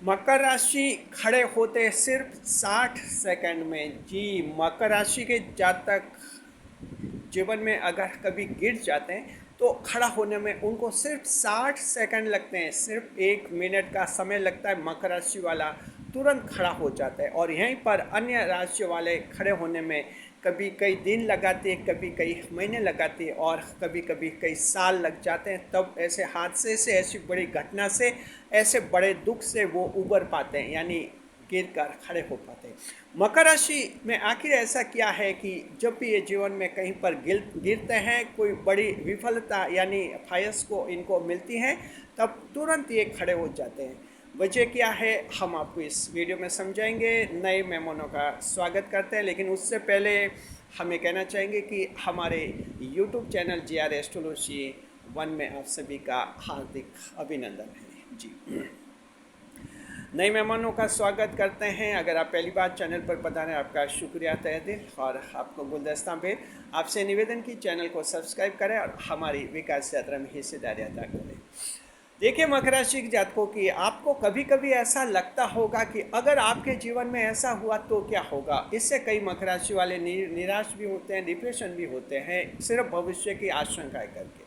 मकर राशि खड़े होते सिर्फ 60 सेकंड में। जी, मकर राशि के जातक जीवन में अगर कभी गिर जाते हैं तो खड़ा होने में उनको सिर्फ 60 सेकंड लगते हैं। सिर्फ 1 मिनट का समय लगता है, मकर राशि वाला तुरंत खड़ा हो जाता है। और यहीं पर अन्य राशि वाले खड़े होने में कभी कई दिन लगाते हैं, कभी कई महीने लगाते हैं और कभी कभी कई साल लग जाते हैं। तब ऐसे हादसे से, ऐसी बड़ी घटना से, ऐसे बड़े दुख से वो उबर पाते हैं, यानी गिर कर खड़े हो पाते हैं। मकर राशि में आखिर ऐसा क्या है कि जब भी ये जीवन में कहीं पर गिरते हैं, कोई बड़ी विफलता यानी फायस को इनको मिलती है, तब तुरंत ये खड़े हो जाते हैं। वजह क्या है, हम आपको इस वीडियो में समझाएंगे। नए मेहमानों का स्वागत करते हैं, लेकिन उससे पहले हमें कहना चाहेंगे कि हमारे यूट्यूब चैनल GR एस्ट्रोलॉजी 1 में आप सभी का हार्दिक अभिनंदन है। जी, नए मेहमानों का स्वागत करते हैं। अगर आप पहली बार चैनल पर पधारे, आपका शुक्रिया तहे दिल। और आपको गुलदस्ता भेंट आपसे निवेदन की चैनल को सब्सक्राइब करें और हमारी विकास यात्रा में हिस्सेदारी अदा करें। देखिए, मकर राशि के जातकों की आपको कभी कभी ऐसा लगता होगा कि अगर आपके जीवन में ऐसा हुआ तो क्या होगा। इससे कई मकर राशि वाले निराश भी होते हैं, डिप्रेशन भी होते हैं, सिर्फ भविष्य की आशंकाएं करके।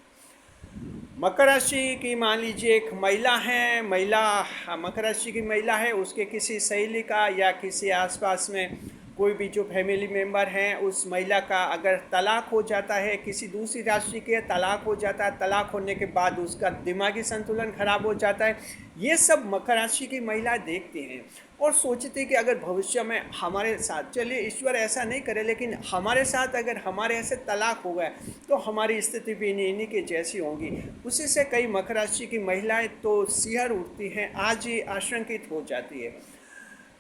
मकर राशि की मान लीजिए एक महिला है, मकर राशि की महिला है, उसके किसी सहेली का या किसी आसपास में कोई भी जो फैमिली मेम्बर हैं, उस महिला का अगर तलाक हो जाता है, किसी दूसरी राशि के तलाक हो जाता है, तलाक होने के बाद उसका दिमागी संतुलन खराब हो जाता है। ये सब मकर राशि की महिलाएं देखती हैं और सोचती कि अगर भविष्य में हमारे साथ, चलिए ईश्वर ऐसा नहीं करे, लेकिन हमारे साथ अगर हमारे ऐसे तलाक हो गए तो हमारी स्थिति भी इन्हीं के जैसी होगी। उसी से कई मकर राशि की महिलाएं तो सिहर उठती हैं, आज ही आशंकित हो जाती है।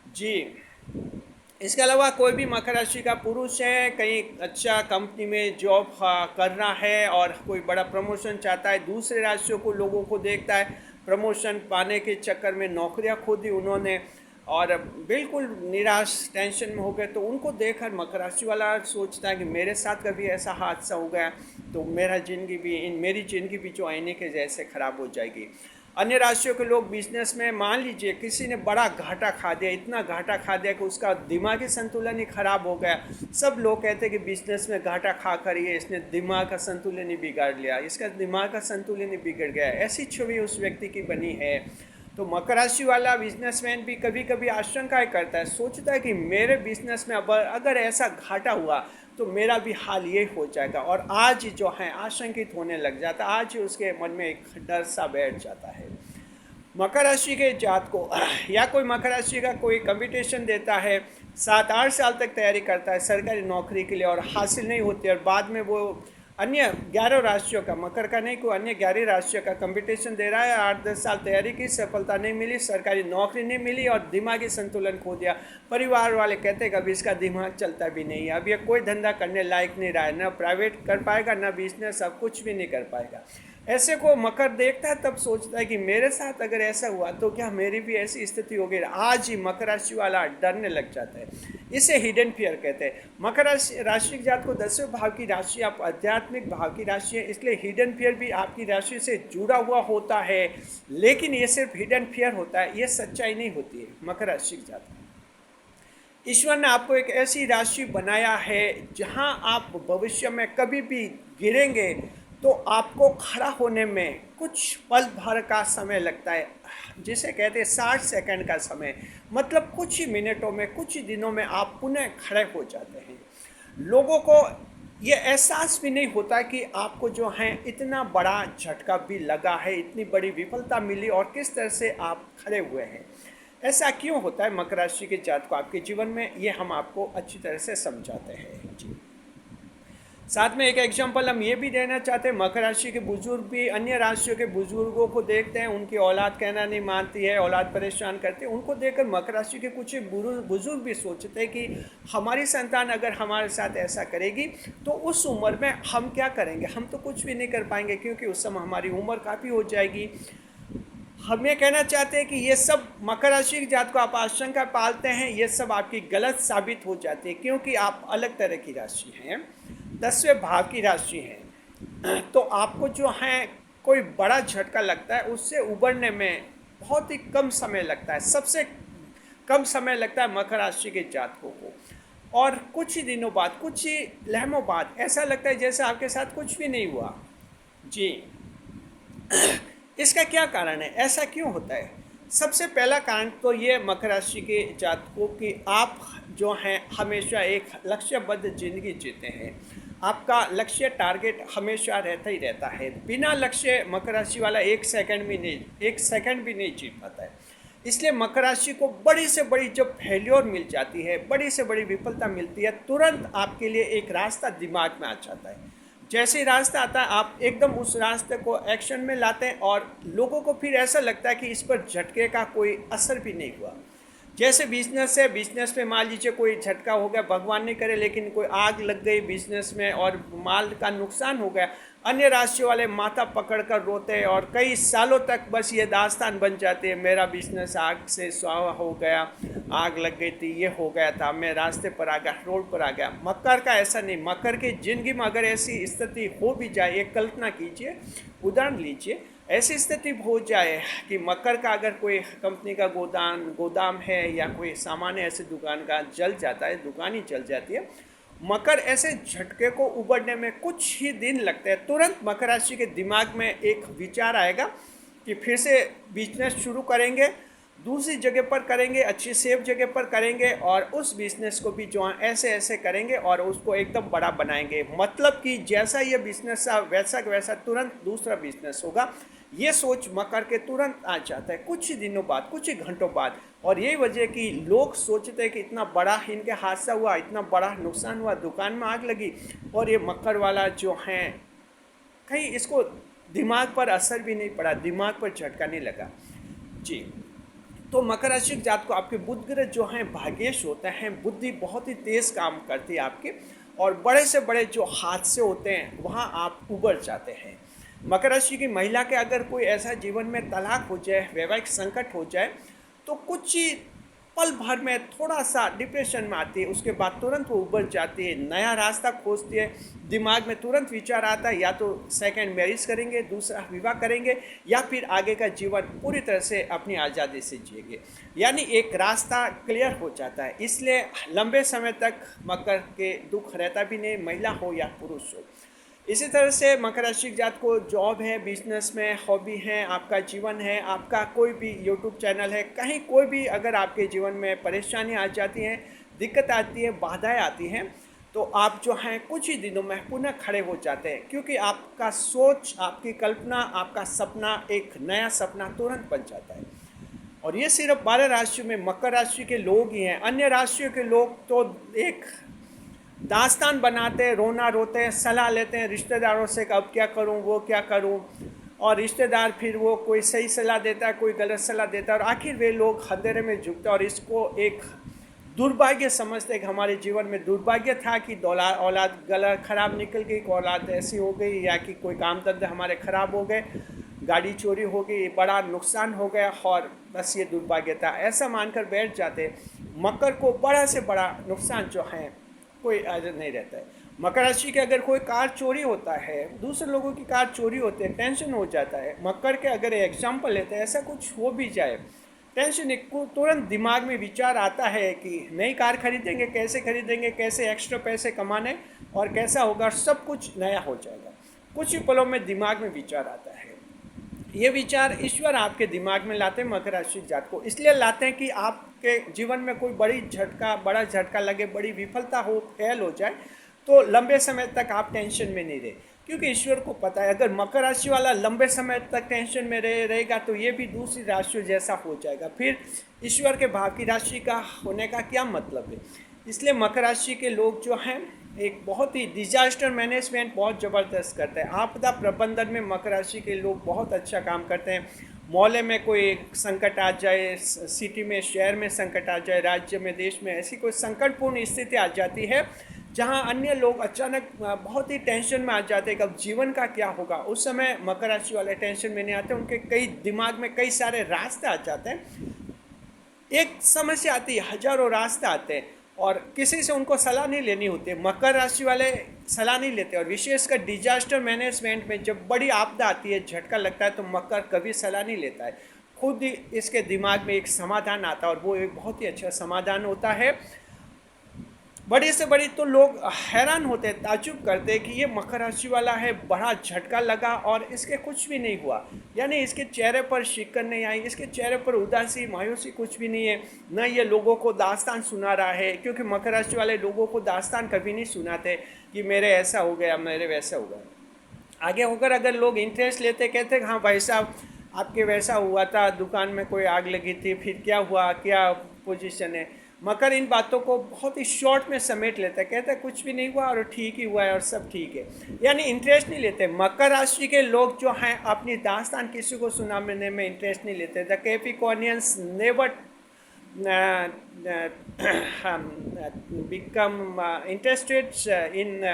जी, इसके अलावा कोई भी मकर राशि का पुरुष है, कहीं अच्छा कंपनी में जॉब कर रहा है और कोई बड़ा प्रमोशन चाहता है, दूसरे राशियों को लोगों को देखता है, प्रमोशन पाने के चक्कर में नौकरियां खो दी उन्होंने और बिल्कुल निराश टेंशन में हो गए, तो उनको देखकर मकर राशि वाला सोचता है कि मेरे साथ कभी ऐसा हादसा हो गया तो मेरी जिंदगी भी जो आईने के जैसे खराब हो जाएगी। अन्य राशियों के लोग बिजनेस में, मान लीजिए किसी ने बड़ा घाटा खा दिया, इतना घाटा खा दिया कि उसका दिमागी संतुलन ही खराब हो गया। सब लोग कहते हैं कि बिजनेस में घाटा खा कर ये इसने दिमाग का संतुलन ही बिगाड़ लिया, इसका दिमाग का संतुलन ही बिगड़ गया, ऐसी छवि उस व्यक्ति की बनी है। तो मकर राशि वाला बिजनेसमैन भी कभी कभी आशंकाएं करता है, सोचता है कि मेरे बिजनेस में अब अगर ऐसा घाटा हुआ तो मेरा भी हाल ये हो जाएगा, और आज जो है आशंकित होने लग जाता है, आज ही उसके मन में एक डर सा बैठ जाता है। मकर राशि के जात को या कोई मकर राशि का कोई कंपटीशन देता है, 7-8 साल तक तैयारी करता है सरकारी नौकरी के लिए और हासिल नहीं होती, और बाद में वो अन्य 11 राशियों का, मकर का नहीं, कोई अन्य 11 राशियों का कंपटीशन दे रहा है, 8-10 साल तैयारी की, सफलता नहीं मिली, सरकारी नौकरी नहीं मिली और दिमागी संतुलन खो दिया। परिवार वाले कहते हैं कि अभी इसका दिमाग चलता भी नहीं है, अब ये कोई धंधा करने लायक नहीं रहा है, ना प्राइवेट कर पाएगा ना बिजनेस, अब कुछ भी नहीं कर पाएगा। ऐसे को मकर देखता है, तब सोचता है कि मेरे साथ अगर ऐसा हुआ तो क्या मेरी भी ऐसी स्थिति होगी। आज ही मकर राशि वाला डरने लग जाता है, इसे हिडन फियर कहते हैं। मकर राशि के जात को 10वें भाव की राशि, आप आध्यात्मिक भाव की राशि है, इसलिए हिडन फियर भी आपकी राशि से जुड़ा हुआ होता है, लेकिन ये सिर्फ हिडन फियर होता है, ये सच्चाई नहीं होती है। मकर राशि के जात, ईश्वर ने आपको एक ऐसी राशि बनाया है जहां आप भविष्य में कभी भी गिरेंगे तो आपको खड़ा होने में कुछ पल भर का समय लगता है, जिसे कहते हैं 60 सेकंड का समय, मतलब कुछ ही मिनटों में, कुछ ही दिनों में आप पुनः खड़े हो जाते हैं। लोगों को ये एहसास भी नहीं होता कि आपको जो है इतना बड़ा झटका भी लगा है, इतनी बड़ी विफलता मिली और किस तरह से आप खड़े हुए हैं। ऐसा क्यों होता है मकर राशि के जात को आपके जीवन में, ये हम आपको अच्छी तरह से समझाते हैं। जी, साथ में एक एग्जाम्पल हम ये भी देना चाहते हैं, मकर राशि के बुजुर्ग भी अन्य राशियों के बुजुर्गों को देखते हैं, उनकी औलाद कहना नहीं मानती है, औलाद परेशान करती है, उनको देखकर मकर राशि के कुछ बुजुर्ग भी सोचते हैं कि हमारी संतान अगर हमारे साथ ऐसा करेगी तो उस उम्र में हम क्या करेंगे, हम तो कुछ भी नहीं कर पाएंगे, क्योंकि उस समय हमारी उम्र काफ़ी हो जाएगी। हम ये कहना चाहते हैं कि ये सब मकर राशि की जात को आप आशंका पालते हैं, ये सब आपकी गलत साबित हो जाती है, क्योंकि आप अलग तरह की राशि हैं, 10वें भाव की राशि है। तो आपको जो है कोई बड़ा झटका लगता है, उससे उबरने में बहुत ही कम समय लगता है, सबसे कम समय लगता है मकर राशि के जातकों को। और कुछ ही दिनों बाद, कुछ ही लम्हों बाद ऐसा लगता है जैसे आपके साथ कुछ भी नहीं हुआ। जी, इसका क्या कारण है, ऐसा क्यों होता है? सबसे पहला कारण तो ये मकर राशि के जातकों की आप जो हैं हमेशा एक लक्ष्यबद्ध जिंदगी जीते हैं। आपका लक्ष्य टारगेट हमेशा रहता ही रहता है। बिना लक्ष्य मकर राशि वाला एक सेकंड भी नहीं जी पाता है। इसलिए मकर राशि को बड़ी से बड़ी जब फेल्योर मिल जाती है, बड़ी से बड़ी विफलता मिलती है, तुरंत आपके लिए एक रास्ता दिमाग में आ जाता है। जैसे ही रास्ता आता है आप एकदम उस रास्ते को एक्शन में लाते हैं और लोगों को फिर ऐसा लगता है कि इस पर झटके का कोई असर भी नहीं हुआ। जैसे बिजनेस है, बिजनेस में मान लीजिए कोई झटका हो गया, भगवान नहीं करे, लेकिन कोई आग लग गई बिजनेस में और माल का नुकसान हो गया, अन्य राशि वाले माथा पकड़ कर रोते हैं और कई सालों तक बस ये दास्तान बन जाती है, मेरा बिजनेस आग से स्वाहा हो गया, आग लग गई थी, ये हो गया था, मैं रास्ते पर आ गया, रोड पर आ गया। मकर का ऐसा नहीं। मकर की जिंदगी में अगर ऐसी स्थिति हो भी जाए, एक कल्पना कीजिए, उदाहरण लीजिए, ऐसी स्थिति हो जाए कि मकर का अगर कोई कंपनी का गोदाम है या कोई सामान ऐसे दुकान का जल जाता है, दुकान ही जल जाती है, मकर ऐसे झटके को उबरने में कुछ ही दिन लगते हैं। तुरंत मकर राशि के दिमाग में एक विचार आएगा कि फिर से बिजनेस शुरू करेंगे, दूसरी जगह पर करेंगे, अच्छी सेफ जगह पर करेंगे और उस बिजनेस को भी जो ऐसे ऐसे करेंगे और उसको एकदम बड़ा बनाएंगे। मतलब कि जैसा ये बिजनेस था वैसा वैसा तुरंत दूसरा बिजनेस होगा। ये सोच मकर के तुरंत आ जाता है कुछ ही दिनों बाद, कुछ ही घंटों बाद। और यही वजह कि लोग सोचते हैं कि इतना बड़ा इनके हादसा हुआ, इतना बड़ा नुकसान हुआ, दुकान में आग लगी, और ये मकर वाला जो है कहीं इसको दिमाग पर असर भी नहीं पड़ा, दिमाग पर झटका नहीं लगा। जी, तो मकर राशि के जात को आपके बुध ग्रह जो हैं भाग्येश होते हैं, बुद्धि बहुत ही तेज काम करती है आपकी, और बड़े से बड़े जो हादसे होते हैं वहाँ आप उबर जाते हैं। मकर राशि की महिला के अगर कोई ऐसा जीवन में तलाक हो जाए, वैवाहिक संकट हो जाए, तो कुछ ही पल भर में थोड़ा सा डिप्रेशन में आती है, उसके बाद तुरंत वो उबर जाती है, नया रास्ता खोजती है। दिमाग में तुरंत विचार आता है या तो सेकंड मैरिज करेंगे, दूसरा विवाह करेंगे, या फिर आगे का जीवन पूरी तरह से अपनी आज़ादी से जिएंगे, यानी एक रास्ता क्लियर हो जाता है। इसलिए लंबे समय तक मकर के दुख रहता भी नहीं, महिला हो या पुरुष हो। इसी तरह से मकर राशि जात को जॉब है, बिजनेस में हॉबी है, आपका जीवन है, आपका कोई भी यूट्यूब चैनल है, कहीं कोई भी अगर आपके जीवन में परेशानी आ जाती है, दिक्कत आती है, बाधाएं आती हैं, तो आप जो हैं कुछ ही दिनों में पुनः खड़े हो जाते हैं, क्योंकि आपका सोच, आपकी कल्पना, आपका सपना एक नया सपना तुरंत बन जाता है। और ये सिर्फ 12 राशियों में मकर राशि के लोग ही हैं। अन्य राशियों के लोग तो एक दास्तान बनाते हैं, रोना रोते हैं, सलाह लेते हैं रिश्तेदारों से कि अब क्या करूं, वो क्या करूं, और रिश्तेदार फिर वो कोई सही सलाह देता है, कोई गलत सलाह देता है, और आखिर वे लोग अंधेरे में झुकते हैं और इसको एक दुर्भाग्य समझते हैं कि हमारे जीवन में दुर्भाग्य था कि औलाद गलत खराब निकल गई, औलाद ऐसी हो गई, या कि कोई काम धंधे हमारे ख़राब हो गए, गाड़ी चोरी हो गई, बड़ा नुकसान हो गया, और बस ये दुर्भाग्य था, ऐसा मानकर बैठ जाते। मकर को बड़ा से बड़ा नुकसान जो है कोई आदत नहीं रहता है। मकर राशि के अगर कोई कार चोरी होता है, दूसरे लोगों की कार चोरी होती है, टेंशन हो जाता है। मकर के अगर एग्जाम्पल लेते हैं, ऐसा कुछ हो भी जाए, टेंशन को तुरंत दिमाग में विचार आता है कि नई कार खरीदेंगे, कैसे एक्स्ट्रा पैसे कमाने, और कैसा होगा, सब कुछ नया हो जाएगा। कुछ ही पलों में दिमाग में विचार आता है। ये विचार ईश्वर आपके दिमाग में लाते हैं मकर राशि जात को, इसलिए लाते हैं कि आपके जीवन में कोई बड़ा झटका लगे, बड़ी विफलता हो, फेल हो जाए, तो लंबे समय तक आप टेंशन में नहीं रहे, क्योंकि ईश्वर को पता है अगर मकर राशि वाला लंबे समय तक टेंशन में रहेगा तो ये भी दूसरी राशियों जैसा हो जाएगा, फिर ईश्वर के भाव की राशि का होने का क्या मतलब है। इसलिए मकर राशि के लोग जो हैं एक बहुत ही डिजास्टर मैनेजमेंट बहुत ज़बरदस्त करते हैं। आपदा प्रबंधन में मकर राशि के लोग बहुत अच्छा काम करते हैं। मोहल्ले में कोई संकट आ जाए, सिटी में, शहर में संकट आ जाए, राज्य में, देश में ऐसी कोई संकटपूर्ण स्थिति आ जाती है जहां अन्य लोग अचानक बहुत ही टेंशन में आ जाते हैं कि अब जीवन का क्या होगा, उस समय मकर राशि वाले टेंशन में नहीं आते, उनके कई दिमाग में कई सारे रास्ते आ जाते हैं। एक समस्या आती है, हजारों रास्ते आते हैं और किसी से उनको सलाह नहीं लेनी होती। मकर राशि वाले सलाह नहीं लेते, और विशेषकर डिजास्टर मैनेजमेंट में जब बड़ी आपदा आती है, झटका लगता है, तो मकर कभी सलाह नहीं लेता है। खुद ही इसके दिमाग में एक समाधान आता है और वो एक बहुत ही अच्छा समाधान होता है। बड़ी से बड़ी तो लोग हैरान होते, ताज्जुब करते कि ये मकर राशि वाला है, बड़ा झटका लगा और इसके कुछ भी नहीं हुआ, यानी इसके चेहरे पर शिकन नहीं आई, इसके चेहरे पर उदासी मायूसी कुछ भी नहीं है। न ये लोगों को दास्तान सुना रहा है, क्योंकि मकर राशि वाले लोगों को दास्तान कभी नहीं सुनाते कि मेरे ऐसा हो गया, मेरे वैसा हो गया। आगे होकर अगर लोग इंटरेस्ट लेते, कहते हाँ भाई साहब आपके वैसा हुआ था, दुकान में कोई आग लगी थी, फिर क्या हुआ, क्या पोजीशन है। मकर इन बातों को बहुत ही शॉर्ट में समेट लेता है, कहता है कुछ भी नहीं हुआ और ठीक ही हुआ है और सब ठीक है, यानी इंटरेस्ट नहीं लेते। मकर राशि के लोग जो हैं अपनी दास्तान किसी को सुनाने में इंटरेस्ट नहीं लेते। The Capricornians never become interested in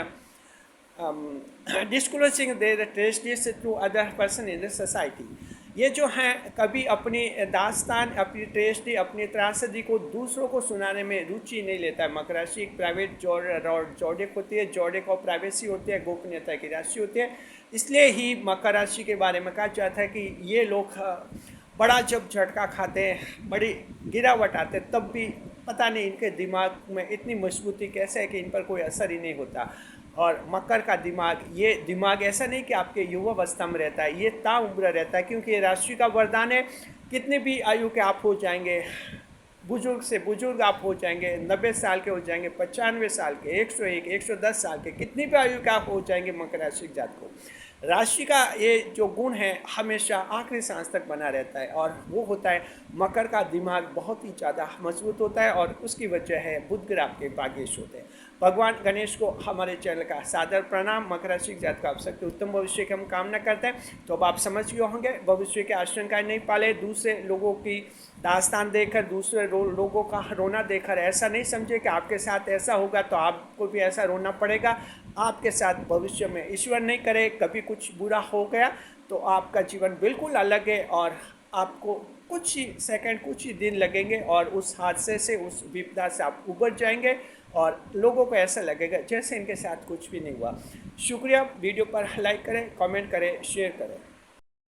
disclosing their tragedies to other person in the society। ये जो हैं कभी अपनी दास्तान, अपनी ट्रेजेडी, अपनी त्रासदी को दूसरों को सुनाने में रुचि नहीं लेता है। मकर राशि एक प्राइवेट जोड़िक होती है, जोड़िक और प्राइवेसी होती है, गोपनीयता की राशि होती है। इसलिए ही मकर राशि के बारे में कहा जाता है कि ये लोग बड़ा जब झटका खाते हैं, बड़ी गिरावट आते, तब भी पता नहीं इनके दिमाग में इतनी मजबूती कैसे है कि इन पर कोई असर ही नहीं होता। और मकर का दिमाग, ये दिमाग ऐसा नहीं कि आपके युवावस्था में रहता है, ये ताउम्र रहता है, क्योंकि ये राशि का वरदान है। कितने भी आयु के आप हो जाएंगे, बुजुर्ग से बुजुर्ग आप हो जाएंगे, 90 साल के हो जाएंगे, 95 साल के, 101, 110 साल के, कितनी भी आयु के आप हो जाएंगे, मकर राशि जात को राशि का ये जो गुण है हमेशा आखिरी सांस तक बना रहता है, और वो होता है मकर का दिमाग बहुत ही ज़्यादा मजबूत होता है, और उसकी वजह है बुध ग्रह के भाग्येश होते हैं। भगवान गणेश को हमारे चैनल का सादर प्रणाम। मकर राशि जात का आप सबके उत्तम भविष्य की हम कामना करते हैं। तो अब आप समझ गए होंगे, भविष्य के आशंकाएं नहीं पाले, दूसरे लोगों की दास्तान देखकर, दूसरे लोगों का रोना देखकर ऐसा नहीं समझे कि आपके साथ ऐसा होगा तो आपको भी ऐसा रोना पड़ेगा। आपके साथ भविष्य में ईश्वर नहीं करे कभी कुछ बुरा हो गया तो आपका जीवन बिल्कुल अलग है, और आपको कुछ ही सेकंड, कुछ ही दिन लगेंगे और उस हादसे से, उस विपदा से आप उबर जाएंगे, और लोगों को ऐसा लगेगा जैसे इनके साथ कुछ भी नहीं हुआ। शुक्रिया। वीडियो पर लाइक करें, कमेंट करें, शेयर करें।